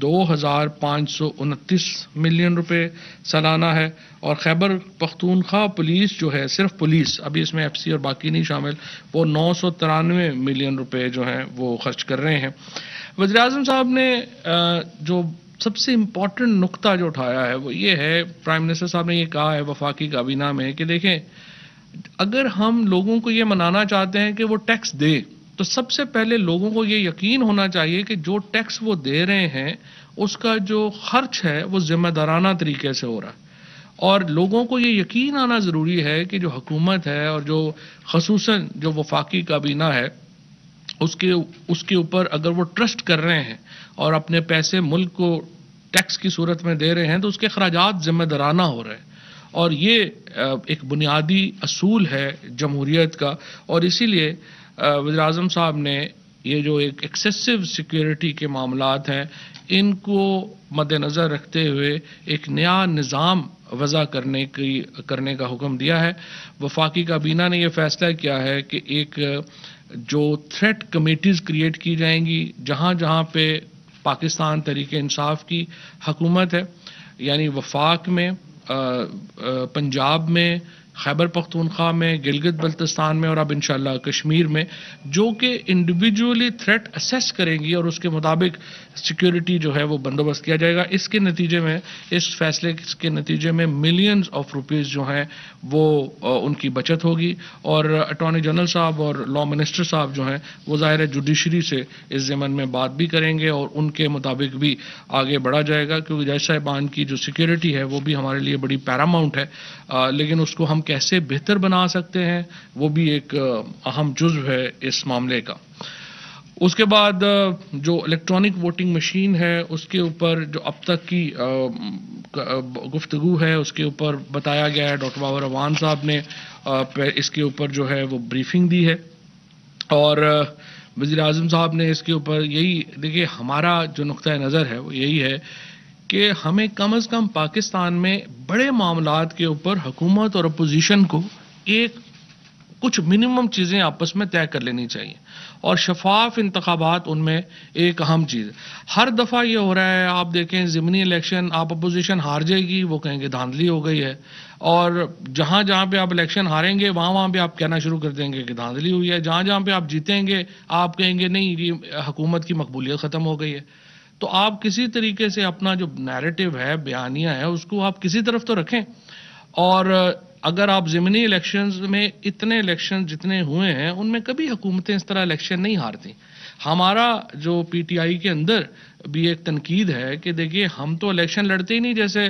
2529 million روپے سالانہ ہے، اور خیبر پختونخوا پولیس جو ہے، صرف پولیس، ابھی اس میں ایف سی اور باقی نہیں شامل، وہ 993 ملین روپے جو ہیں وہ خرچ کر رہے ہیں۔ وزیر اعظم صاحب نے جو سب سے امپورٹنٹ نقطہ جو اٹھایا ہے وہ یہ ہے، پرائم منسٹر صاحب نے یہ کہا ہے وفاقی کابینہ میں کہ دیکھیں، اگر ہم لوگوں کو یہ منانا چاہتے ہیں کہ وہ ٹیکس دے، تو سب سے پہلے لوگوں کو یہ یقین ہونا چاہیے کہ جو ٹیکس وہ دے رہے ہیں اس کا جو خرچ ہے وہ ذمہ دارانہ طریقے سے ہو رہا ہے، اور لوگوں کو یہ یقین آنا ضروری ہے کہ جو حکومت ہے اور جو خصوصاً جو وفاقی کابینہ ہے اس کے اوپر اگر وہ ٹرسٹ کر رہے ہیں اور اپنے پیسے ملک کو ٹیکس کی صورت میں دے رہے ہیں تو اس کے اخراجات ذمہ دارانہ ہو رہے ہیں، اور یہ ایک بنیادی اصول ہے جمہوریت کا، اور اسی لیے وزیر اعظم صاحب نے یہ جو ایک ایکسیسو سیکیورٹی کے معاملات ہیں ان کو مد نظر رکھتے ہوئے ایک نیا نظام وضع کرنے کا حکم دیا ہے۔ وفاقی کابینہ نے یہ فیصلہ کیا ہے کہ ایک جو تھریٹ کمیٹیز کریٹ کی جائیں گی جہاں جہاں پہ پاکستان تحریک انصاف کی حکومت ہے، یعنی وفاق میں، پنجاب میں، خیبر پختونخوا میں، گلگت بلتستان میں، اور اب انشاءاللہ کشمیر میں، جو کہ انڈیویجولی تھریٹ اسیس کریں گی اور اس کے مطابق سیکیورٹی جو ہے وہ بندوبست کیا جائے گا۔ اس کے نتیجے میں، اس فیصلے کے نتیجے میں ملینز آف روپیز جو ہیں وہ ان کی بچت ہوگی، اور اٹارنی جنرل صاحب اور لا منسٹر صاحب جو ہیں وہ ظاہر ہے جوڈیشری سے اس ضمن میں بات بھی کریں گے اور ان کے مطابق بھی آگے بڑھا جائے گا، کیونکہ جج صاحبان کی جو سیکیورٹی ہے وہ بھی ہمارے لیے بڑی پیراماؤنٹ ہے، لیکن اس کو ہم کیسے بہتر بنا سکتے ہیں وہ بھی ایک اہم جزو ہے اس معاملے کا۔ اس کے بعد جو الیکٹرانک ووٹنگ مشین ہے اس کے اوپر جو اب تک کی گفتگو ہے اس کے اوپر بتایا گیا ہے، ڈاکٹر بابر اعوان صاحب نے اس کے اوپر جو ہے وہ بریفنگ دی ہے، اور وزیر اعظم صاحب نے اس کے اوپر یہی دیکھیے ہمارا جو نقطۂ نظر ہے وہ یہی ہے کہ ہمیں کم از کم پاکستان میں بڑے معاملات کے اوپر حکومت اور اپوزیشن کو کچھ منیمم چیزیں آپس میں طے کر لینی چاہیے، اور شفاف انتخابات ان میں ایک اہم چیز ہے۔ ہر دفعہ یہ ہو رہا ہے، آپ دیکھیں ضمنی الیکشن، آپ اپوزیشن ہار جائے گی وہ کہیں گے دھاندلی ہو گئی ہے، اور جہاں جہاں پہ آپ الیکشن ہاریں گے وہاں پہ آپ کہنا شروع کر دیں گے کہ دھاندلی ہوئی ہے، جہاں جہاں پہ آپ جیتیں گے آپ کہیں گے نہیں یہ حکومت کی مقبولیت ختم ہو گئی ہے۔ تو آپ کسی طریقے سے اپنا جو نیریٹو ہے، بیانیہ ہے، اس کو آپ کسی طرف تو رکھیں، اور اگر آپ ضمنی الیکشنز میں اتنے الیکشن جتنے ہوئے ہیں ان میں کبھی حکومتیں اس طرح الیکشن نہیں ہارتی۔ ہمارا جو پی ٹی آئی کے اندر بھی ایک تنقید ہے کہ دیکھیے ہم تو الیکشن لڑتے ہی نہیں، جیسے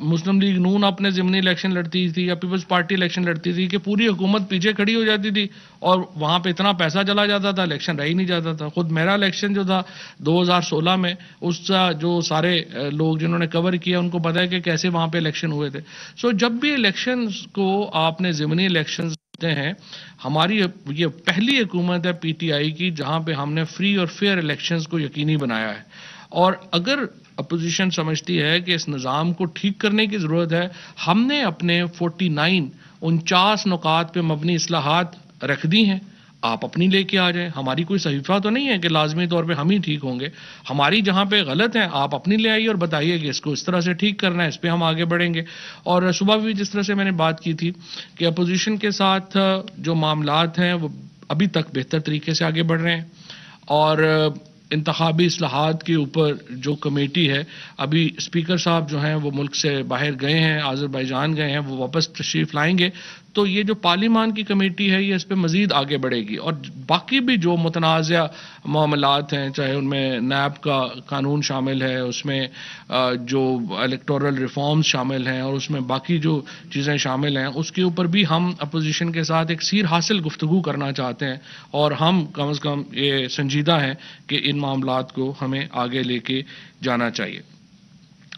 مسلم لیگ نون اپنے ضمنی الیکشن لڑتی تھی یا پیپلز پارٹی الیکشن لڑتی تھی کہ پوری حکومت پیچھے کھڑی ہو جاتی تھی اور وہاں پہ اتنا پیسہ چلا جاتا تھا الیکشن رہ ہی نہیں جاتا تھا۔ خود میرا الیکشن جو تھا 2016 میں، اس کا جو سارے لوگ جنہوں نے کور کیا ان کو پتا ہے کہ کیسے وہاں پہ الیکشن ہوئے تھے۔ سو جب بھی الیکشنز کو آپ نے ضمنی الیکشنز ہیں، ہماری یہ پہلی حکومت ہے پی ٹی آئی کی جہاں پہ ہم نے فری اور فیئر الیکشنز کو یقینی بنایا ہے، اور اگر اپوزیشن سمجھتی ہے کہ اس نظام کو ٹھیک کرنے کی ضرورت ہے، ہم نے اپنے 49 نکات پہ مبنی اصلاحات رکھ دی ہیں، آپ اپنی لے کے آ جائیں، ہماری کوئی صحیفہ تو نہیں ہے کہ لازمی طور پہ ہم ہی ٹھیک ہوں گے، ہماری جہاں پہ غلط ہیں آپ اپنی لے آئیے اور بتائیے کہ اس کو اس طرح سے ٹھیک کرنا ہے، اس پہ ہم آگے بڑھیں گے۔ اور صبح بھی جس طرح سے میں نے بات کی تھی کہ اپوزیشن کے ساتھ جو معاملات ہیں وہ ابھی تک بہتر طریقے سے آگے بڑھ رہے ہیں، اور انتخابی اصلاحات کے اوپر جو کمیٹی ہے، ابھی اسپیکر صاحب جو ہیں وہ ملک سے باہر گئے ہیں، آذربائیجان گئے ہیں، وہ واپس تشریف لائیں گے، تو یہ جو پارلیمان کی کمیٹی ہے یہ اس پہ مزید آگے بڑھے گی، اور باقی بھی جو متنازع معاملات ہیں چاہے ان میں نیب کا قانون شامل ہے، اس میں جو الیکٹورل ریفارمز شامل ہیں، اور اس میں باقی جو چیزیں شامل ہیں، اس کے اوپر بھی ہم اپوزیشن کے ساتھ ایک سیر حاصل گفتگو کرنا چاہتے ہیں، اور ہم کم از کم یہ سنجیدہ ہیں کہ ان معاملات کو ہمیں آگے لے کے جانا چاہیے۔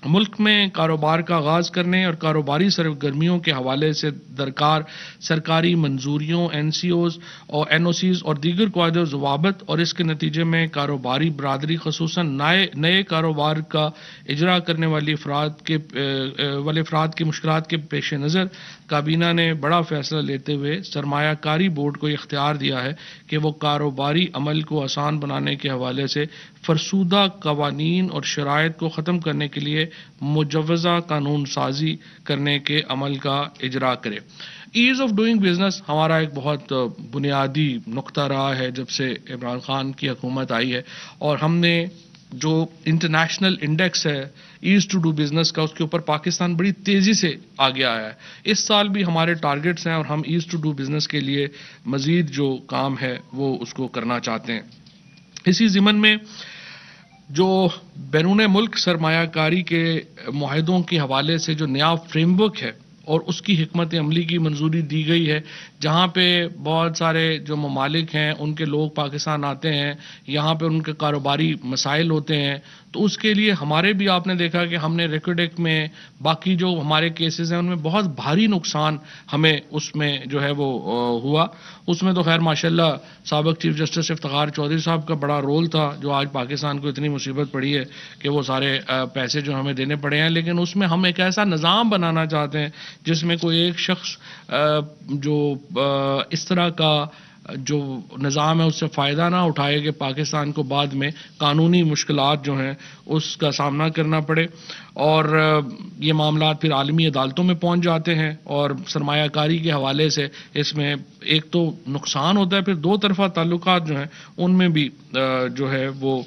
ملک میں کاروبار کا آغاز کرنے اور کاروباری سرگرمیوں کے حوالے سے درکار سرکاری منظوریوں، این سی اوز اور این او سیز اور دیگر قواعد و ضوابط اور اس کے نتیجے میں کاروباری برادری خصوصاً نئے کاروبار کا اجرا کرنے والے افراد کی مشکلات کے پیش نظر کابینہ نے بڑا فیصلہ لیتے ہوئے سرمایہ کاری بورڈ کو اختیار دیا ہے کہ وہ کاروباری عمل کو آسان بنانے کے حوالے سے فرسودہ قوانین اور شرائط کو ختم کرنے کے لیے مجوزہ قانون سازی کرنے کے عمل کا اجرا کرے۔ ایز آف ڈوئنگ بزنس ہمارا ایک بہت بنیادی نقطہ رہا ہے جب سے عمران خان کی حکومت آئی ہے، اور ہم نے جو انٹرنیشنل انڈیکس ہے ایز ٹو ڈو بزنس کا، اس کے اوپر پاکستان بڑی تیزی سے آگے آیا ہے۔ اس سال بھی ہمارے ٹارگٹس ہیں اور ہم ایز ٹو ڈو بزنس کے لیے مزید جو کام ہے وہ اس کو کرنا چاہتے ہیں۔ اسی ضمن میں جو بیرون ملک سرمایہ کاری کے معاہدوں کے حوالے سے جو نیا فریم ورک ہے اور اس کی حکمت عملی کی منظوری دی گئی ہے، جہاں پہ بہت سارے جو ممالک ہیں ان کے لوگ پاکستان آتے ہیں، یہاں پہ ان کے کاروباری مسائل ہوتے ہیں، تو اس کے لیے ہمارے بھی آپ نے دیکھا کہ ہم نے ریکارڈ ایکٹ میں باقی جو ہمارے کیسز ہیں ان میں بہت بھاری نقصان ہمیں اس میں جو ہے وہ ہوا۔ اس میں تو خیر ماشاءاللہ سابق چیف جسٹس افتخار چودھری صاحب کا بڑا رول تھا، جو آج پاکستان کو اتنی مصیبت پڑی ہے کہ وہ سارے پیسے جو ہمیں دینے پڑے ہیں، لیکن اس میں ہم ایک ایسا نظام بنانا چاہتے ہیں جس میں کوئی ایک شخص جو اس طرح کا جو نظام ہے اس سے فائدہ نہ اٹھائے کہ پاکستان کو بعد میں قانونی مشکلات جو ہیں اس کا سامنا کرنا پڑے، اور یہ معاملات پھر عالمی عدالتوں میں پہنچ جاتے ہیں، اور سرمایہ کاری کے حوالے سے اس میں ایک تو نقصان ہوتا ہے، پھر دو طرفہ تعلقات جو ہیں ان میں بھی جو ہے وہ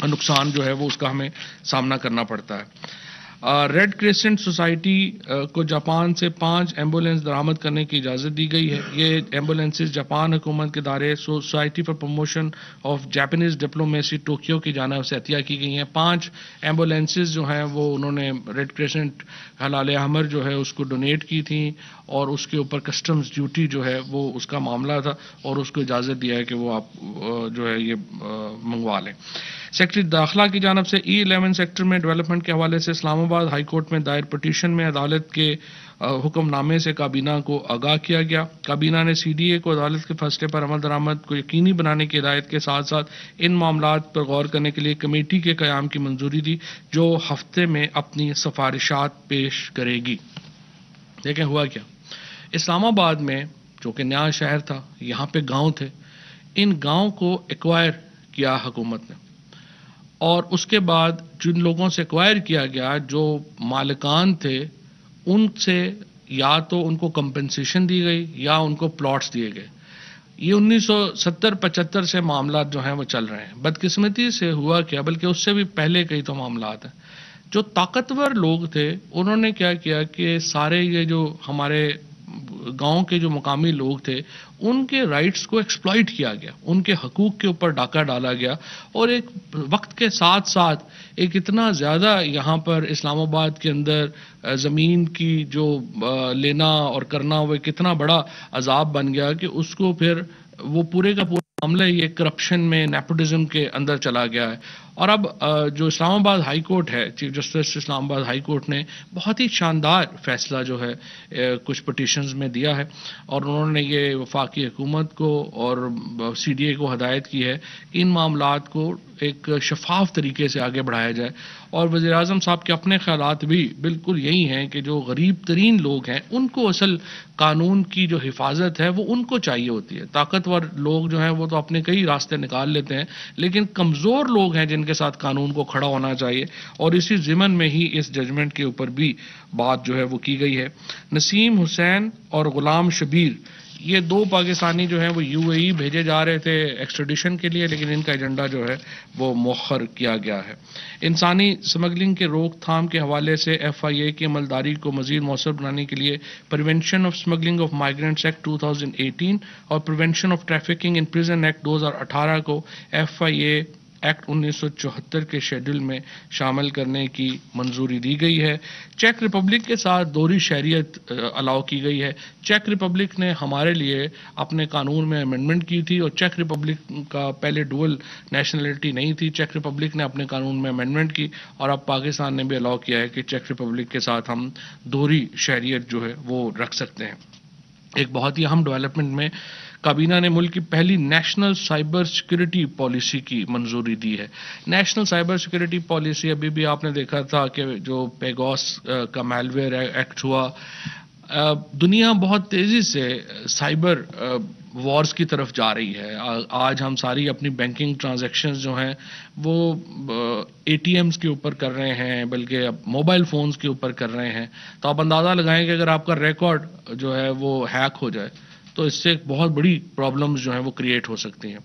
نقصان جو ہے وہ اس کا ہمیں سامنا کرنا پڑتا ہے۔ ریڈ کریسنٹ سوسائٹی کو جاپان سے 5 ایمبولینس درآمد کرنے کی اجازت دی گئی ہے۔ یہ ایمبولینسز جاپان حکومت کے ادارے society for promotion of Japanese diplomacy Tokyo کی جانب سے عطیہ کی گئی ہیں۔ 5 ایمبولینسز جو ہیں وہ انہوں نے ریڈ کریسنٹ ہلال احمر جو ہے اس کو ڈونیٹ کی تھیں، اور اس کے اوپر کسٹمز ڈیوٹی جو ہے وہ اس کا معاملہ تھا، اور اس کو اجازت دیا ہے کہ وہ آپ جو ہے یہ منگوا لیں۔ سیکرٹری داخلہ کی جانب سے E11 سیکٹر میں ڈیولپمنٹ کے حوالے سے اسلام آباد ہائی کورٹ میں دائر پٹیشن میں عدالت کے حکم نامے سے کابینہ کو آگاہ کیا گیا۔ کابینہ نے CDA کو عدالت کے فیصلے پر عمل درآمد کو یقینی بنانے کی ہدایت کے ساتھ ساتھ ان معاملات پر غور کرنے کے لیے کمیٹی کے قیام کی منظوری دی، جو ہفتے میں اپنی سفارشات پیش کرے گی۔ دیکھیں ہوا کیا، اسلام آباد میں جو کہ نیا شہر تھا، یہاں پہ گاؤں تھے، ان گاؤں کو ایکوائر کیا حکومت نے، اور اس کے بعد جن لوگوں سے ایکوائر کیا گیا، جو مالکان تھے، ان سے یا تو ان کو کمپنسیشن دی گئی یا ان کو پلاٹس دیے گئے۔ یہ 1970-75 سے معاملات جو ہیں وہ چل رہے ہیں۔ بدقسمتی سے ہوا کیا، بلکہ اس سے بھی پہلے کئی تو معاملات ہیں، جو طاقتور لوگ تھے انہوں نے کیا کیا کہ سارے یہ جو ہمارے گاؤں کے جو مقامی لوگ تھے ان کے رائٹس کو ایکسپلائٹ کیا گیا، ان کے حقوق کے اوپر ڈاکہ ڈالا گیا، اور ایک وقت کے ساتھ ساتھ ایک اتنا زیادہ یہاں پر اسلام آباد کے اندر زمین کی جو لینا اور کرنا وہ ایک اتنا بڑا عذاب بن گیا کہ اس کو پھر وہ پورے کا پورا معاملہ یہ کرپشن میں نیپوٹزم کے اندر چلا گیا ہے۔ اور اب جو اسلام آباد ہائی کورٹ ہے، چیف جسٹس اسلام آباد ہائی کورٹ نے بہت ہی شاندار فیصلہ جو ہے کچھ پٹیشنز میں دیا ہے، اور انہوں نے یہ وفاقی حکومت کو اور CDA کو ہدایت کی ہے کہ ان معاملات کو ایک شفاف طریقے سے آگے بڑھایا جائے۔ اور وزیر اعظم صاحب کے اپنے خیالات بھی بالکل یہی ہیں کہ جو غریب ترین لوگ ہیں ان کو اصل قانون کی جو حفاظت ہے وہ ان کو چاہیے ہوتی ہے۔ طاقتور لوگ جو ہیں وہ تو اپنے کئی راستے نکال لیتے ہیں، لیکن کمزور لوگ ہیں جن کے ساتھ قانون کو کھڑا ہونا چاہیے، اور اسی ضمن میں ہی اس ججمنٹ کے اوپر بھی بات جو ہے وہ کی گئی ہے۔ نسیم حسین اور غلام شبیر یہ 2 پاکستانی جو ہیں وہ UAE بھیجے جا رہے تھے ایکسٹریڈیشن کے لیے، لیکن ان کا ایجنڈا جو ہے وہ مؤخر کیا گیا ہے۔ انسانی سمگلنگ کے روک تھام کے حوالے سے FIA کی عملداری کو مزید مؤثر بنانے کے لیے prevention of smuggling of migrants act 2018 اور prevention of trafficking in prison act 2018 کو FIA ایکٹ 1974 کے شیڈول میں شامل کرنے کی منظوری دی گئی ہے۔ چیک ریپبلک کے ساتھ دوہری شہریت الاؤ کی گئی ہے۔ چیک ریپبلک نے ہمارے لیے اپنے قانون میں امینڈمنٹ کی تھی، اور چیک ریپبلک کا پہلے ڈوئل نیشنلٹی نہیں تھی۔ چیک ریپبلک نے اپنے قانون میں امینڈمنٹ کی، اور اب پاکستان نے بھی الاؤ کیا ہے کہ چیک ریپبلک کے ساتھ ہم دوہری شہریت جو ہے وہ رکھ سکتے ہیں۔ ایک بہت ہی اہم ڈیولپمنٹ میں کابینہ نے ملک کی پہلی نیشنل سائبر سیکورٹی پالیسی کی منظوری دی ہے۔ نیشنل سائبر سیکورٹی پالیسی ابھی بھی آپ نے دیکھا تھا کہ جو پیگاس کا میلویئر ایکٹ ہوا، دنیا بہت تیزی سے سائبر وارز کی طرف جا رہی ہے۔ آج ہم ساری اپنی بینکنگ ٹرانزیکشنز جو ہیں وہ اے ٹی ایمز کے اوپر کر رہے ہیں، بلکہ اب موبائل فونز کے اوپر کر رہے ہیں۔ تو آپ اندازہ لگائیں کہ اگر آپ کا ریکارڈ جو ہے وہ ہیک ہو جائے تو اس سے بہت بڑی پرابلمز جو ہیں وہ کریٹ ہو سکتی ہیں۔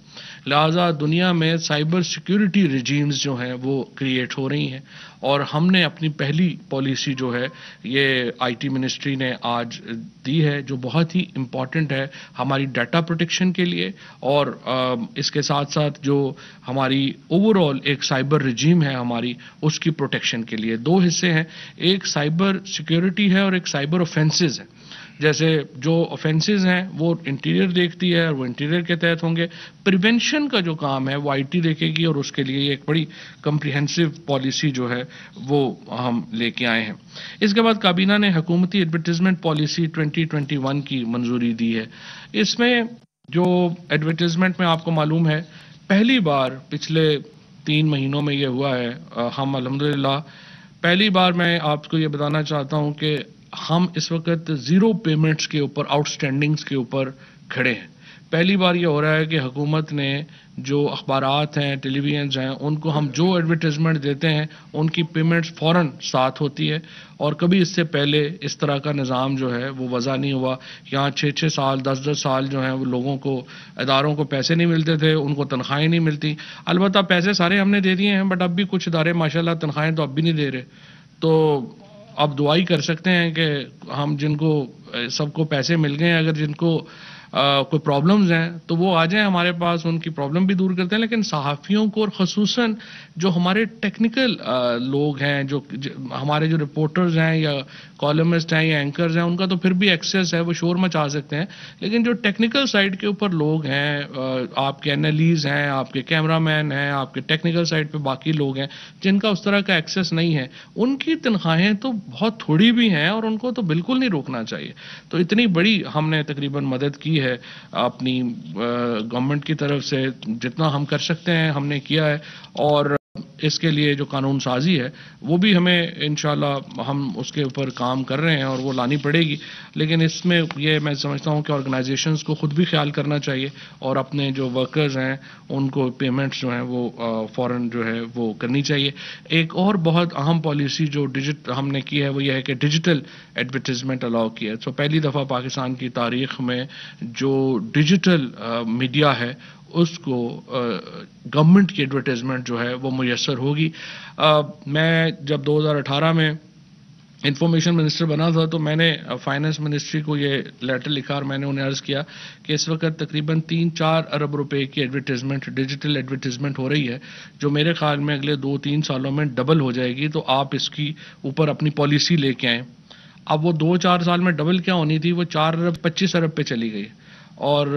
لہٰذا دنیا میں سائبر سیکیورٹی ریجیمز جو ہیں وہ کریٹ ہو رہی ہیں، اور ہم نے اپنی پہلی پالیسی جو ہے یہ آئی ٹی منسٹری نے آج دی ہے، جو بہت ہی امپورٹنٹ ہے ہماری ڈیٹا پروٹیکشن کے لیے، اور اس کے ساتھ ساتھ جو ہماری اوور آل ایک سائبر ریجیم ہے ہماری، اس کی پروٹیکشن کے لیے۔ دو حصے ہیں، ایک سائبر سیکیورٹی ہے اور ایک سائبر اوفینسز ہے۔ جیسے جو اوفینسز ہیں وہ انٹیریئر دیکھتی ہے اور وہ انٹیریئر کے تحت ہوں گے، پریونشن کا جو کام ہے وہ آئی ٹی دیکھے گی، اور اس کے لیے ایک بڑی کمپریہنسو پالیسی جو ہے وہ ہم لے کے آئے ہیں۔ اس کے بعد کابینہ نے حکومتی ایڈورٹیزمنٹ پالیسی 2021 کی منظوری دی ہے۔ اس میں جو ایڈورٹیزمنٹ میں آپ کو معلوم ہے پہلی بار پچھلے 3 مہینوں میں یہ ہوا ہے، ہم الحمدللہ پہلی بار میں آپ کو یہ بتانا چاہتا ہوں کہ ہم اس وقت زیرو پیمنٹس کے اوپر، آؤٹ اسٹینڈنگس کے اوپر کھڑے ہیں۔ پہلی بار یہ ہو رہا ہے کہ حکومت نے جو اخبارات ہیں، ٹیلی ویژنز ہیں، ان کو ہم جو ایڈورٹیزمنٹ دیتے ہیں ان کی پیمنٹس فوراً ساتھ ہوتی ہے، اور کبھی اس سے پہلے اس طرح کا نظام جو ہے وہ وضع نہیں ہوا۔ یہاں 6 سال 10 سال جو ہیں وہ لوگوں کو، اداروں کو پیسے نہیں ملتے تھے، ان کو تنخواہیں نہیں ملتی۔ البتہ پیسے سارے ہم نے دے دیے ہیں، بٹ اب بھی کچھ ادارے ماشاءاللہ تنخواہیں تو اب بھی نہیں دے رہے۔ تو اب دعائی کر سکتے ہیں کہ ہم جن کو سب کو پیسے مل گئے ہیں، اگر جن کو کوئی پرابلمز ہیں تو وہ آ جائیں ہمارے پاس، ان کی پرابلم بھی دور کرتے ہیں۔ لیکن صحافیوں کو، اور خصوصاً جو ہمارے ٹیکنیکل لوگ ہیں، جو ہمارے جو رپورٹرز ہیں یا کالمسٹ ہیں یا اینکرز ہیں، ان کا تو پھر بھی ایکسیس ہے، وہ شور مچا سکتے ہیں۔ لیکن جو ٹیکنیکل سائڈ کے اوپر لوگ ہیں، آپ کے انالیز ہیں، آپ کے کیمرہ مین ہیں، آپ کے ٹیکنیکل سائڈ پہ باقی لوگ ہیں جن کا اس طرح کا ایکسیس نہیں ہے، ان کی تنخواہیں تو بہت تھوڑی بھی ہیں، اور ان کو تو بالکل نہیں روکنا چاہیے۔ تو اتنی بڑی ہم نے تقریباً مدد کی ہے اپنی گورنمنٹ کی طرف سے، جتنا ہم کر سکتے ہیں ہم نے کیا ہے، اور اس کے لیے جو قانون سازی ہے وہ بھی ہمیں انشاءاللہ ہم اس کے اوپر کام کر رہے ہیں، اور وہ لانی پڑے گی۔ لیکن اس میں یہ میں سمجھتا ہوں کہ آرگنائزیشنز کو خود بھی خیال کرنا چاہیے، اور اپنے جو ورکرز ہیں ان کو پیمنٹس جو ہیں وہ فوراً جو ہے وہ کرنی چاہیے۔ ایک اور بہت اہم پالیسی جو ہم نے کی ہے وہ یہ ہے کہ ڈیجیٹل ایڈورٹیزمنٹ الاؤ کیا ہے۔ تو پہلی دفعہ پاکستان کی تاریخ میں جو ڈیجیٹل میڈیا ہے اس کو گورنمنٹ کی ایڈورٹیزمنٹ جو ہے وہ میسر ہوگی۔ میں جب 2018 میں انفارمیشن منسٹر بنا تھا تو میں نے فائنانس منسٹری کو یہ لیٹر لکھا، اور میں نے انہیں عرض کیا کہ اس وقت تقریباً 3-4 ارب روپے کی ایڈورٹیزمنٹ، ڈیجیٹل ایڈورٹیزمنٹ ہو رہی ہے، جو میرے خیال میں اگلے 2-3 سالوں میں ڈبل ہو جائے گی۔ تو آپ اس کی اوپر اپنی پالیسی لے کے آئیں۔ اب وہ 2-4 سال میں ڈبل کیا ہونی تھی، وہ 4 ارب 25 ارب پہ چلی گئی، اور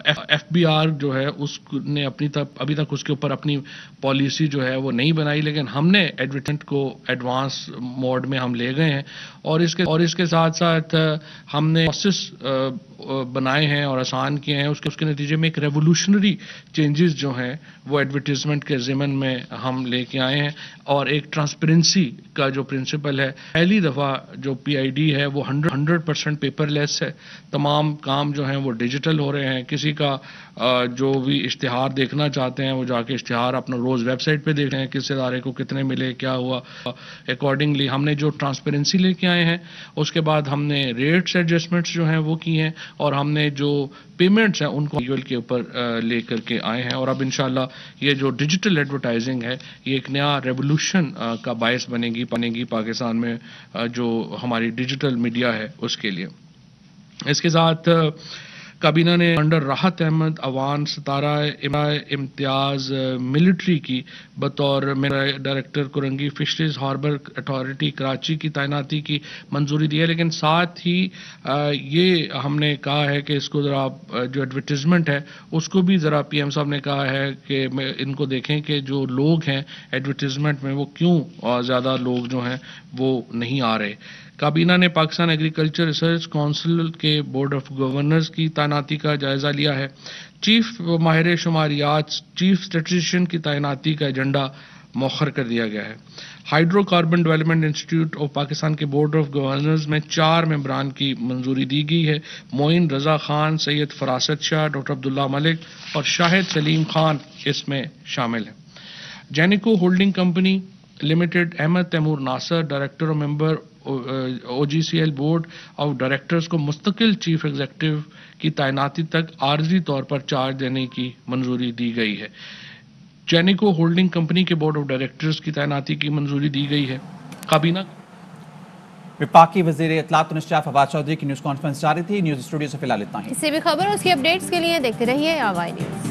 ایف بی آر جو ہے اس نے ابھی تک اس کے اوپر اپنی پالیسی جو ہے وہ نہیں بنائی، لیکن ہم نے ایڈورٹیزمنٹ کو ایڈوانس موڈ میں ہم لے گئے ہیں، اور اس کے ساتھ ساتھ ہم نے پروسیس بنائے ہیں اور آسان کیے ہیں۔ اس کے نتیجے میں ایک ریولوشنری چینجز جو ہیں وہ ایڈورٹیزمنٹ کے ضمن میں ہم لے کے آئے ہیں، اور ایک ٹرانسپیرنسی کا جو پرنسپل ہے، پہلی دفعہ جو پی آئی ڈی ہے وہ 100% پیپر لیس ہے، تمام کام جو ہیں وہ ڈیجیٹل ہو رہے ہیں۔ کسی کا جو بھی اشتہار دیکھنا چاہتے ہیں وہ جا کے اشتہار اپنا روز ویب سائٹ پہ دیکھ رہے ہیں، کس ادارے کو کتنے ملے، کیا ہوا۔ اکارڈنگلی ہم نے جو ٹرانسپیرنسی لے کے آئے ہیں، اس کے بعد ہم نے ریٹس ایڈجسٹمنٹس جو ہیں وہ کی ہیں، اور ہم نے جو پیمنٹس ہیں ان کو کے اوپر لے کر کے آئے ہیں۔ اور اب انشاءاللہ یہ جو ڈیجیٹل ایڈورٹائزنگ ہے یہ ایک نیا ریولوشن کا باعث بنے گی پاکستان میں، جو ہماری ڈیجیٹل میڈیا ہے اس کے لیے۔ اس کے ساتھ کابینہ نے انڈر راحت احمد اوان ستارہ امتیاز ملٹری کی بطور director Korangi fisheries harbour authority Karachi کی تعیناتی کی منظوری دی ہے، لیکن ساتھ ہی یہ ہم نے کہا ہے کہ اس کو ذرا جو ایڈورٹیزمنٹ ہے اس کو بھی ذرا پی ایم صاحب نے کہا ہے کہ ان کو دیکھیں کہ جو لوگ ہیں ایڈورٹیزمنٹ میں وہ کیوں زیادہ لوگ جو ہیں وہ نہیں آ رہے۔ کابینہ نے پاکستان ایگریکلچر ریسرچ کونسل کے بورڈ آف گورنرز کی تعیناتی کا جائزہ لیا ہے۔ چیف ماہر شماریات چیف اسٹیٹسٹیشین کی تعیناتی کا ایجنڈا مؤخر کر دیا گیا ہے۔ Hydro carbon development institute of Pakistan کے بورڈ آف گورنرز میں 4 ممبران کی منظوری دی گئی ہے۔ معین رضا خان، سید فراست شاہ، ڈاکٹر عبداللہ ملک اور شاہد سلیم خان اس میں شامل ہیں۔ Genco holding company limited Ahmad Taimur Nasir, director اور member O G C L board of directors کو مستقل چیف ایگزیکٹو کی تعیناتی تک عارضی طور پر چارج دینے کی منظوری دی گئی ہے۔ جینیکو ہولڈنگ کمپنی کے بورڈ آف ڈائریکٹرز کی تعیناتی کی منظوری دی گئی ہے۔ کابینہ وفاقی وزیر اطلاعات و نشریات فواد چودھری کی نیوز کانفرنس جاری تھی۔ نیوز اسٹوڈیو سے فی الحال اتنا ہی۔ اس سے بھی خبر اس کی اپڈیٹس کے لیے دیکھتے رہیے آوائی نیوز۔